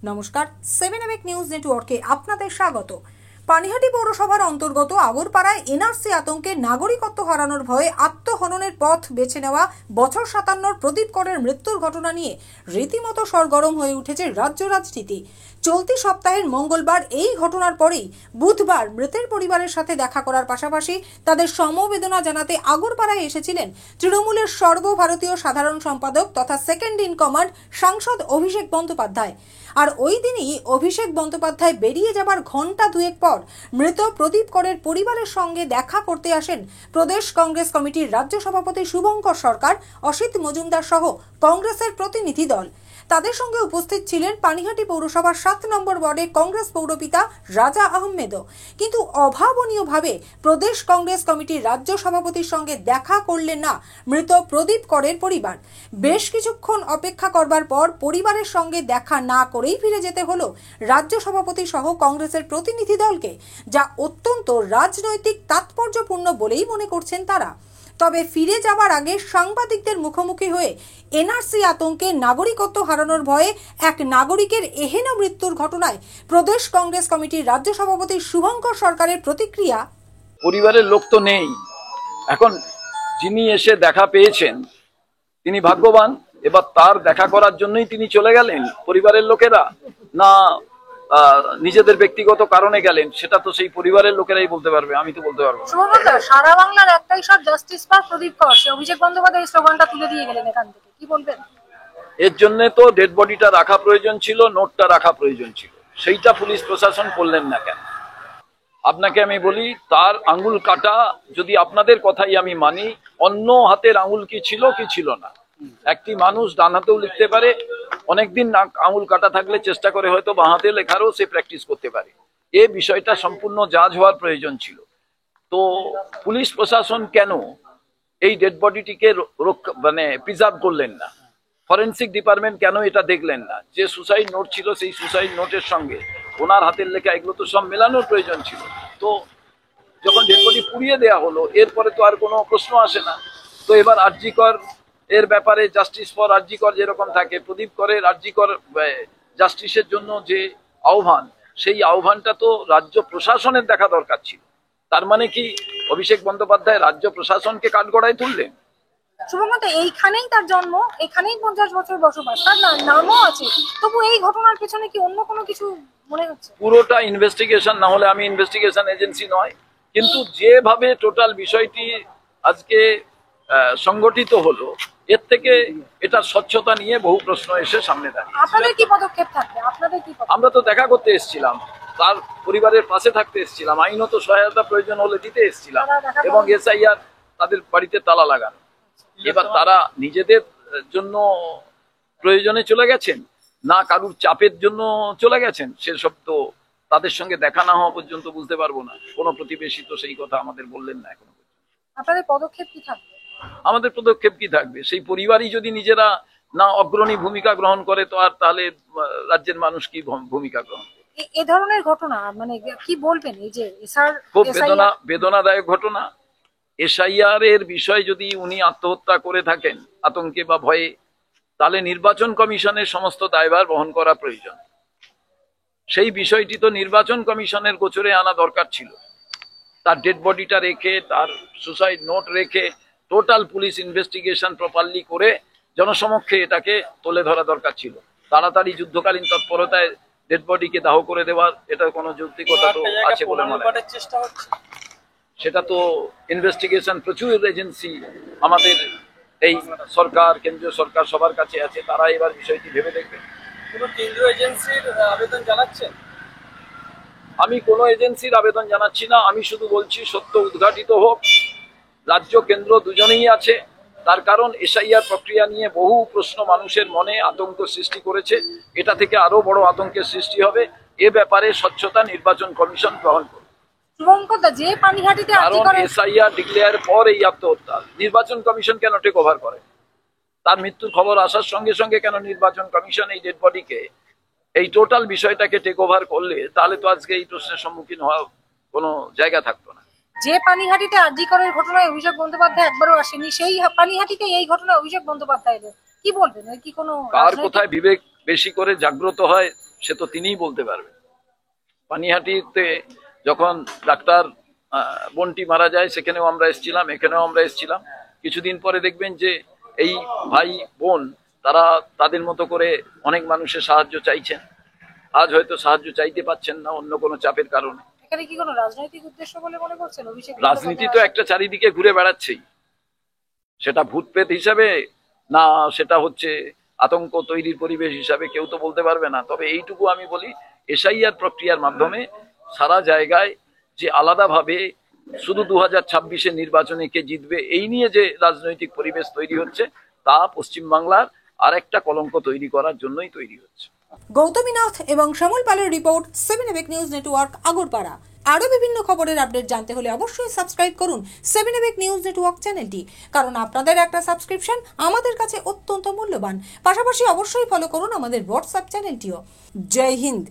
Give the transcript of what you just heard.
নমস্কার, 7 এবেক নিউজ নেটওয়ার্কে আপনাদের স্বাগত। পানিহাটি পৌরসভার অন্তর্গত আগরপাড়ায় এনআরসি আতঙ্কে নাগরিকত্ব হারানোর ভয়ে আত্মহননের পথ বেছে নেওয়া বছর 57 প্রদীপ করের মৃত্যুর ঘটনা নিয়ে রীতিমতো সরগরম হয়ে উঠেছে রাজ্য রাজনীতি। চলতি সপ্তাহের মঙ্গলবার এই ঘটনার পরেই বুধবার মৃতের পরিবারের সাথে দেখা করার পাশাপাশি তাদের সমবেদনা জানাতে আগরপাড়ায় এসেছিলেন তৃণমূলের সর্বভারতীয় সাধারণ সম্পাদক তথা সেকেন্ড ইন কমান্ড সাংসদ অভিষেক বন্দ্যোপাধ্যায়। আর ওই দিনই অভিষেক বন্দ্যোপাধ্যায় বেরিয়ে যাবার ঘন্টা দুয়েক পর মৃত প্রদীপ করের পরিবারের সঙ্গে দেখা করতে আসেন প্রদেশ কংগ্রেস কমিটির রাজ্য সভাপতি শুভঙ্কর সরকার, অসিত মজুমদার সহ কংগ্রেসের প্রতিনিধি দল। তাদের সঙ্গে উপস্থিত ছিলেন পানিহাটি পৌরসভার 7 নম্বর ওয়ার্ডে কংগ্রেস পৌরপিতা রাজা আহমেদও। কিন্তু অভাবনীয়ভাবে প্রদেশ কংগ্রেস কমিটির রাজ্য সভাপতির সঙ্গে দেখা করলেন না মৃত প্রদীপ করের পরিবার। বেশ কিছুক্ষণ অপেক্ষা করবার পর পরিবারের সঙ্গে দেখা না করেই ফিরে যেতে হলো রাজ্য সভাপতি সহ কংগ্রেসের প্রতিনিধি দলকে, যা অত্যন্ত রাজনৈতিক তাৎপর্যপূর্ণ বলেই মনে করছেন তারা। তবে ফিরে যাওয়ার আগে সাংবাদিকদের মুখোমুখি হয়ে এনআরসি আতঙ্কে নাগরিকত্ব হারানোর ভয়ে এক নাগরিকের এহেন মৃত্যুর ঘটনায় প্রদেশ কংগ্রেস কমিটির রাজ্য সভাপতি শুভঙ্কর সরকারের প্রতিক্রিয়া। পরিবারের লোক তো নেই, এখন যিনি এসে দেখা পেয়েছেন তিনি ভাগ্যবান। এবার তার দেখা করার জন্যই তিনি চলে গেলেন পরিবারের লোকেরা, না নিজেদের ব্যক্তিগত কারণে গেলেন, সেটা তো সেই পরিবারের লোকেরাই বলতে পারবে, আমি তো বলতে পারবো না। সারা বাংলার একটাই সব জাস্টিস ফর প্রদীপ কর, সে অভিষেক বন্দ্যোপাধ্যায় এই স্লোগানটা তুলে দিয়ে গেলেন এখান থেকে, কি বলবেন? এর জন্য তো ডেড বডিটা রাখা প্রয়োজন ছিল, নোটটা রাখা প্রয়োজন ছিল, সেইটা পুলিশ প্রশাসন করলেন না কেন? আপনাকে আমি বলি, তার আঙ্গুল কাটা যদি আপনাদের কথাই আমি মানি, অন্য হাতের আঙ্গুল কি ছিল কি ছিল না। একটি মানুষ ডান হাতেও লিখতে পারে, অনেকদিন আঙুল কাটা থাকলে চেষ্টা করে হয়তো বাঁ হাতে লেখারও সে প্র্যাকটিস করতে পারে। এই বিষয়টা সম্পূর্ণ জাজ হওয়ার প্রয়োজন ছিল। তো পুলিশ প্রশাসন কেন এই ডেড বডিটিকে প্রিজার্ভ করলেন না? ফরেন্সিক ডিপার্টমেন্ট কেন এটা দেখলেন না? যে সুসাইড নোট ছিল সেই সুসাইড নোটের সঙ্গে ওনার হাতের লেখা এগুলো তো সব মেলানোর প্রয়োজন ছিল। তো যখন ডেড বডি পুড়িয়ে দেওয়া হলো, এরপরে তো আর কোনো প্রশ্ন আসে না। তো এবার আরজি কর এর ব্যাপারে জাস্টিস ফর আরজি কর যেরকম থাকে, প্রদীপ করের আরজি কর জাস্টিসের জন্য যে আহ্বান, সেই আহ্বানটা তো রাজ্য প্রশাসনের দেখা দরকার ছিল। তার মানে কি অভিষেক বন্দ্যোপাধ্যায় রাজ্য প্রশাসনকে কাঠগড়ায় তুললেন? শুভঙ্কর, এইখানেই তার জন্ম, এখানেই 50 বছর বসবাস, তার নামও আছে, তবু এই ঘটনার পেছনে কি অন্য কোনো কিছু মনে হচ্ছে? পুরোটা ইনভেস্টিগেশন না হলে, আমি ইনভেস্টিগেশন এজেন্সি নয়, কিন্তু যেভাবে টোটাল বিষয়টি আজকে সংগঠিত হলো, এর থেকে এটার স্বচ্ছতা নিয়ে বহু প্রশ্ন এসে সামনে দাঁড়িয়ে। আপনাদের কি পদক্ষেপ থাকবে? আমরা তো দেখা করতে এসেছিলাম, তার পরিবারের পাশে থাকতে এসেছিলাম, আইনত সহায়তা প্রয়োজন হলে দিতে এসেছিলাম, এবং এসআইআর তাদের বাড়িতে তালা লাগানো। এবার তারা নিজেদের জন্য প্রয়োজনে চলে গেছেন না কারুর চাপের জন্য চলে গেছেন, সেসব তো তাদের সঙ্গে দেখা না হওয়া পর্যন্ত বুঝতে পারবো না। কোনো প্রতিবেশী তো সেই কথা আমাদের বললেন না এখনো পর্যন্ত। আপনাদের পদক্ষেপ কি থাকবে? আমাদের পদক্ষেপ কি থাকবে? সেই পরিবারই যদি নিজেরা না অগ্রণী ভূমিকা গ্রহণ করে, তো আর তাহলে রাজ্যের মানুষ কি ভূমিকা গ্রহণ করে? এই ধরনের ঘটনা মানে কি বলবেন? এই যে খুব বেদনাদায়ক ঘটনা। এসআইআর এর বিষয় যদি উনি আত্মহত্যা করে থাকেন আতঙ্কে বা ভয়ে, তাহলে নির্বাচন কমিশনের সমস্ত দায়ভার বহন করা প্রয়োজন। সেই বিষয়টি তো নির্বাচন কমিশনের গোচরে আনা দরকার ছিল। তার ডেড বডিটা রেখে, তার সুসাইড নোট রেখে, টোটাল পুলিশ ইনভেস্টিগেশন প্রপারলি করে জনসমক্ষে এটাকে তুলে ধরা দরকার ছিল। তাড়াতাড়ি যুদ্ধকালীন তৎপরতায় ডেড বডিকে দাহ করে দেওয়ার এটা কোনো যৌক্তিকতা তো আছে বলে মনে হয়। সেটা তো ইনভেস্টিগেশন, প্রচুর এজেন্সি আমাদের এই সরকার, কেন্দ্রীয় সরকার সবার কাছে আছে, তারা এবার বিষয়টি ভেবে দেখবে। কেন্দ্রীয় এজেন্সির আবেদন জানাচ্ছেন? আমি কোনো এজেন্সির আবেদন জানাচ্ছি না, আমি শুধু বলছি সত্য উদ্ঘাটিত হোক। রাজ্য কেন্দ্র দুজনেই আছে, তার কারণ এসআইআর প্রক্রিয়া নিয়ে বহু প্রশ্ন মানুষের মনে আতঙ্ক সৃষ্টি করেছে, এটা থেকে আরো বড় আতঙ্কের সৃষ্টি হবে। এ ব্যাপারে স্বচ্ছতা নির্বাচন কমিশন গ্রহণ করবে। যে পানিহাটিতে এসআইআর ডিক্লেয়ার পর এই আত্মহত্যা, নির্বাচন কমিশন কেন টেক ওভার করে? তার মৃত্যুর খবর আসার সঙ্গে সঙ্গে কেন নির্বাচন কমিশন এই ডেড বডিকে, এই টোটাল বিষয়টাকে টেক ওভার করলে, তাহলে তো আজকে এই প্রশ্নের সম্মুখীন হওয়ার কোনো জায়গা থাকতো না। যে পানিহাটিতে আরজি করের ঘটনায় অভিষেক বন্দ্যোপাধ্যায় একবারও আসেনি, সেই পানিহাটিতে এই ঘটনায় অভিষেক বন্দ্যোপাধ্যায়, কি বলবেন? কি কোনো কার কোথায় বিবেক বেশি করে জাগ্রত হয় সে তো তিনিই বলতে পারবেন। পানিহাটিতে যখন ডাক্তার বন্টি মারা যায় সেখানেও আমরা এসেছিলাম, এখানেও আমরা এসেছিলাম। কিছুদিন পরে দেখবেন যে এই ভাই বোন তারা তাদের মতো করে অনেক মানুষের সাহায্য চাইছেন। আজ হয়তো সাহায্য চাইতে পাচ্ছেন না অন্য কোনো চাপের কারণে। এখানে কি কোনো রাজনৈতিক উদ্দেশ্য বলে মনে করছেন? অভিষেক রাজনীতি তো একটা চারিদিকে ঘুরে বেড়াচ্ছেই, সেটা ভূতপ্রেত হিসাবে না সেটা হচ্ছে আতঙ্ক তৈরির পরিবেশ হিসাবে কেউ তো বলতে পারবে না। তবে এইটুকু আমি বলি, এসআইআর প্রক্রিয়ার মাধ্যমে সারা জায়গায় যে আলাদাভাবে শুধু 2026-এর নির্বাচনে কে জিতবে এই নিয়ে যে রাজনৈতিক পরিবেশ তৈরি হচ্ছে, তা পশ্চিমবাংলার আর একটা কলঙ্ক তৈরি করার জন্যই তৈরি হচ্ছে। গৌতমী নাথ এবং শ্যামল পালের রিপোর্ট 7 এবেক নিউজ নেটওয়ার্ক, আগরপাড়া। আরও বিভিন্ন খবরের আপডেট জানতে হলে অবশ্যই সাবস্ক্রাইব করুন 7 এবেক নিউজ নেটওয়ার্ক চ্যানেলটি, কারণ আপনাদের একটা সাবস্ক্রিপশন আমাদের কাছে অত্যন্ত মূল্যবান। পাশাপাশি অবশ্যই ফলো করুন আমাদের হোয়াটসঅ্যাপ চ্যানেলটিও। জয় হিন্দ।